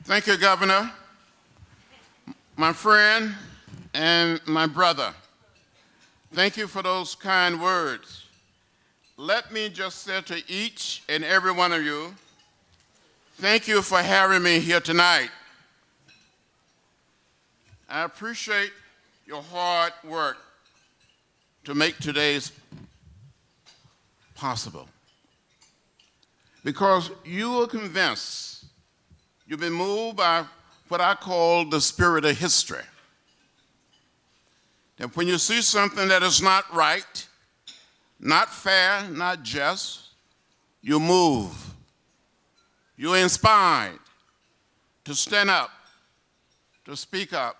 Thank you, Governor, my friend and my brother. Thank you for those kind words. Let me just say to each and every one of you, thank you for having me here tonight. I appreciate your hard work to make today's possible. Because you are convinced, you've been moved by what I call the spirit of history. That when you see something that is not right, not fair, not just, you move. You're inspired to stand up, to speak up,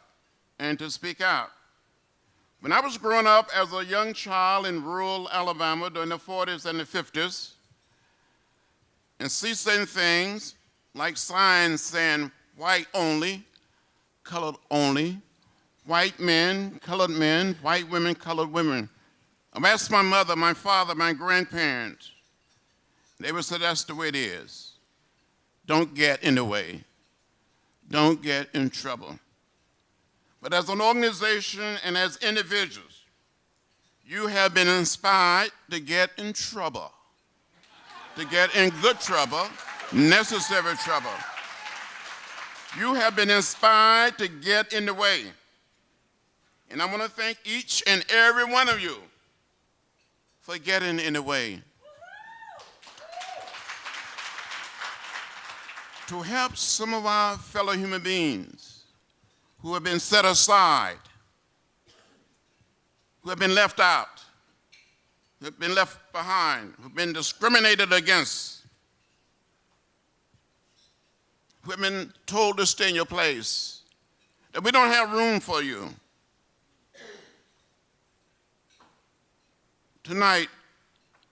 and to speak out. When I was growing up as a young child in rural Alabama during the 40s and the 50s, and see certain things like signs saying white only, colored only, white men, white women, colored women. I've asked my mother, my father, my grandparents. They would say that's the way it is. Don't get in the way. Don't get in trouble. But as an organization and as individuals, you have been inspired to get in trouble, to get in good trouble, necessary trouble. You have been inspired to get in the way. And I want to thank each and every one of you for getting in the way. To help some of our fellow human beings who have been set aside, who have been left out, who have been left behind, who have been discriminated against, who have been told to stay in your place, that we don't have room for you. Tonight,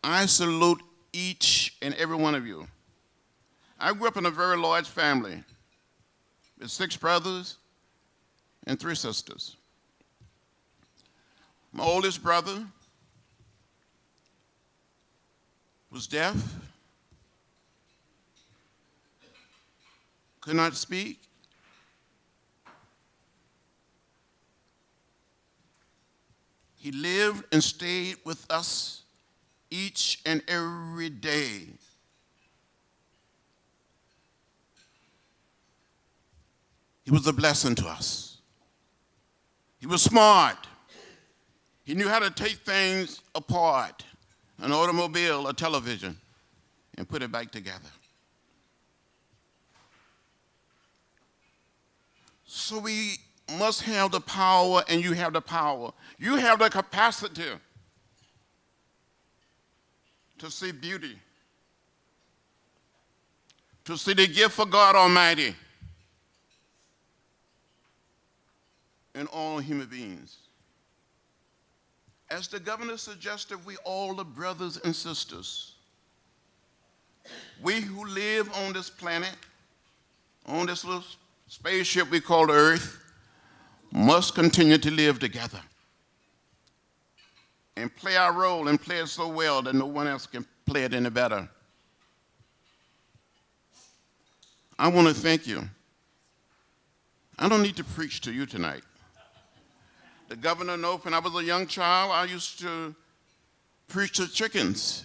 I salute each and every one of you. I grew up in a very large family with 6 brothers and 3 sisters. My oldest brother was deaf, could not speak. He lived and stayed with us each and every day. He was a blessing to us. He was smart. He knew how to take things apart, an automobile, a television, and put it back together. So we must have the power, and you have the power. You have the capacity to see beauty, to see the gift of God Almighty in all human beings. As the governor suggested, we all are brothers and sisters. We who live on this planet, on this little spaceship we call the Earth, must continue to live together and play our role and play it so well that no one else can play it any better. I want to thank you. I don't need to preach to you tonight. The governor knows when I was a young child, I used to preach to chickens.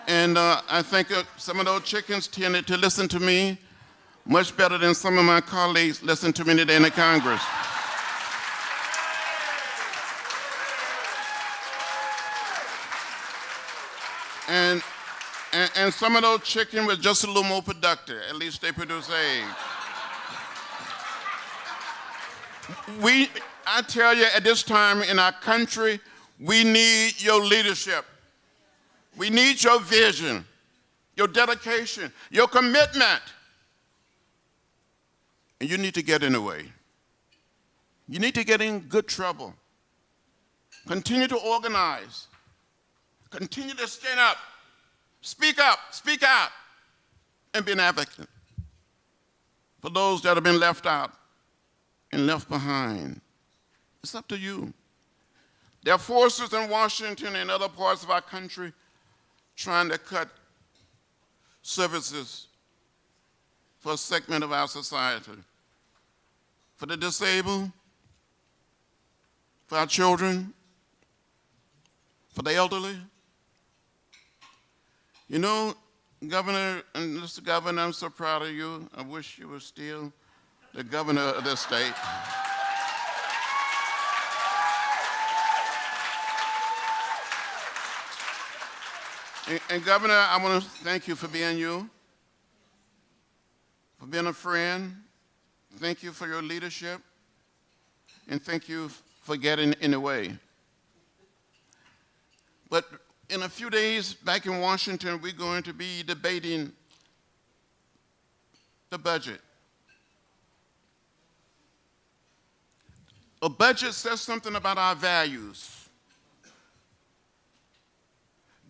And I think some of those chickens tended to listen to me much better than some of my colleagues listen to me today in the Congress. And some of those chickens were just a little more productive. At least they produce eggs. I tell you, at this time in our country, we need your leadership. We need your vision, your dedication, your commitment. And you need to get in the way. You need to get in good trouble. Continue to organize. Continue to stand up, speak out, and be an advocate for those that have been left out and left behind. It's up to you. There are forces in Washington and other parts of our country trying to cut services for a segment of our society, for the disabled, for our children, for the elderly. You know, Governor, and Mr. Governor, I'm so proud of you. I wish you were still the governor of this state. And Governor, I want to thank you for being you, for being a friend. Thank you for your leadership, and thank you for getting in the way. But in a few days back in Washington, we're going to be debating the budget. A budget says something about our values.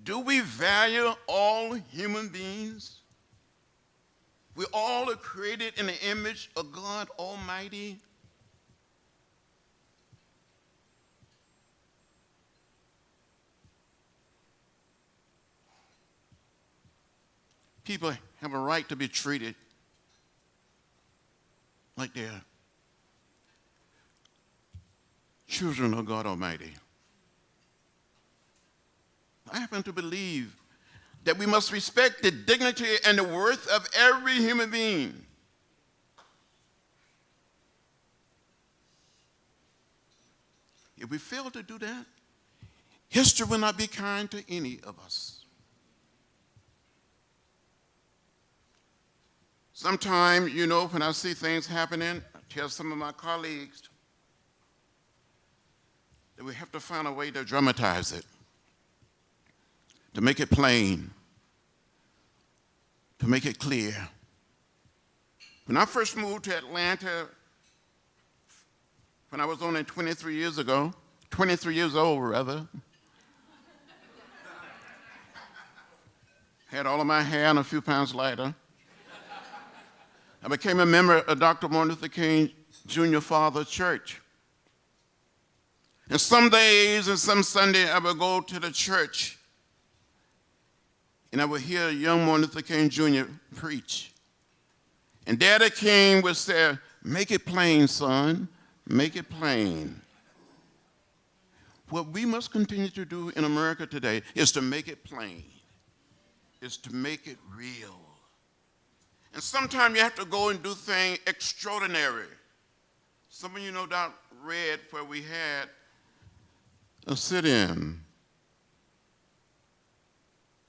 Do we value all human beings? We all are created in the image of God Almighty. People have a right to be treated like they're children of God Almighty. I happen to believe that we must respect the dignity and the worth of every human being. If we fail to do that, history will not be kind to any of us. Sometimes, you know, when I see things happening, I tell some of my colleagues that we have to find a way to dramatize it, to make it plain, to make it clear. When I first moved to Atlanta, when I was only 23 years old rather, had all of my hair and a few pounds lighter. I became a member of Dr. Martin Luther King Jr. Father Church. And some days and some Sunday, I would go to the church and I would hear young Martin Luther King Jr. preach. And Daddy King would say, "Make it plain, son, make it plain." What we must continue to do in America today is to make it plain, is to make it real. And sometimes you have to go and do things extraordinary. Some of you no doubt read where we had a sit-in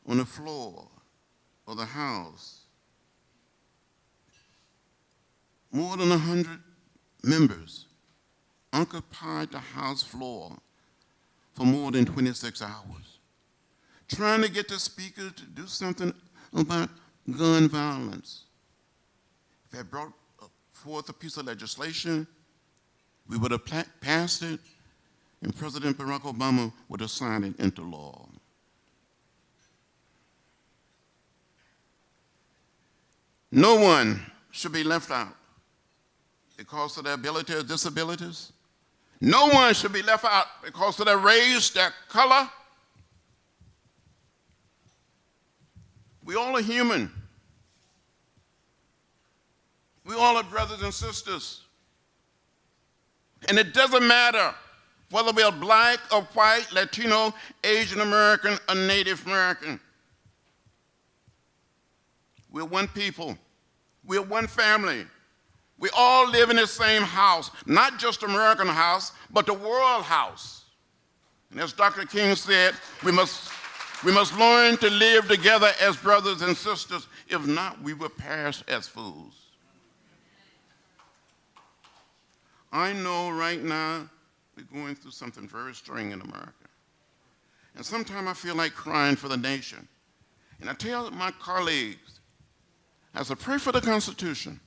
on the floor of the House. More than 100 members occupied the House floor for more than 26 hours, trying to get the Speaker to do something about gun violence. If they brought forth a piece of legislation, we would have passed it, and President Barack Obama would have signed it into law. No one should be left out because of their ability or disabilities. No one should be left out because of their race, their color. We all are human. We all are brothers and sisters. And it doesn't matter whether we are black or white, Latino, Asian American, or Native American. We're one people. We're one family. We all live in the same house, not just American house, but the world house. And as Dr. King said, we must learn to live together as brothers and sisters. If not, we will perish as fools. I know right now we're going through something very strange in America. And sometimes I feel like crying for the nation. And I tell my colleagues, I say, pray for the Constitution.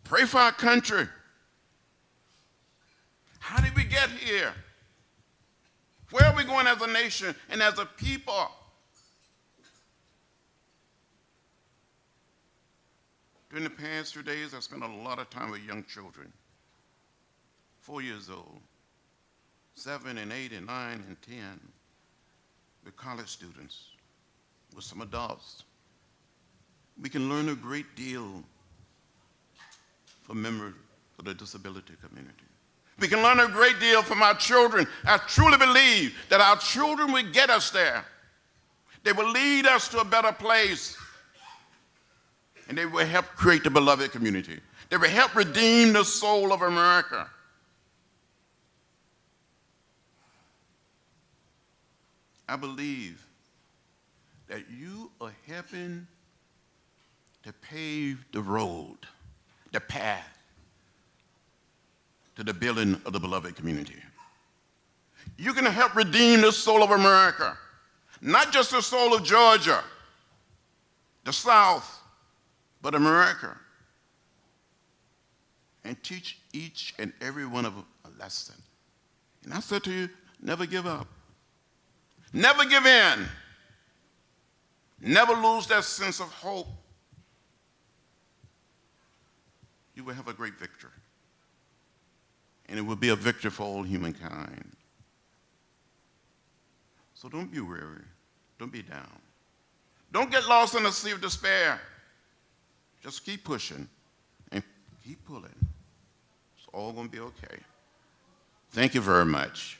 Pray for our country. How did we get here? Where are we going as a nation and as a people? During the past few days, I spent a lot of time with young children, 4 years old, 7 and 8 and 9 and 10, with college students, with some adults. We can learn a great deal from members of the disability community. We can learn a great deal from our children. I truly believe that our children will get us there. They will lead us to a better place. And they will help create the beloved community. They will help redeem the soul of America. I believe that you are helping to pave the road, the path to the building of the beloved community. You're going to help redeem the soul of America, not just the soul of Georgia, the South, but America, and teach each and every one of them a lesson. And I said to you, never give up. Never give in. Never lose that sense of hope. You will have a great victory. And it will be a victory for all humankind. So don't be weary. Don't be down. Don't get lost in the sea of despair. Just keep pushing and keep pulling. It's all going to be okay. Thank you very much.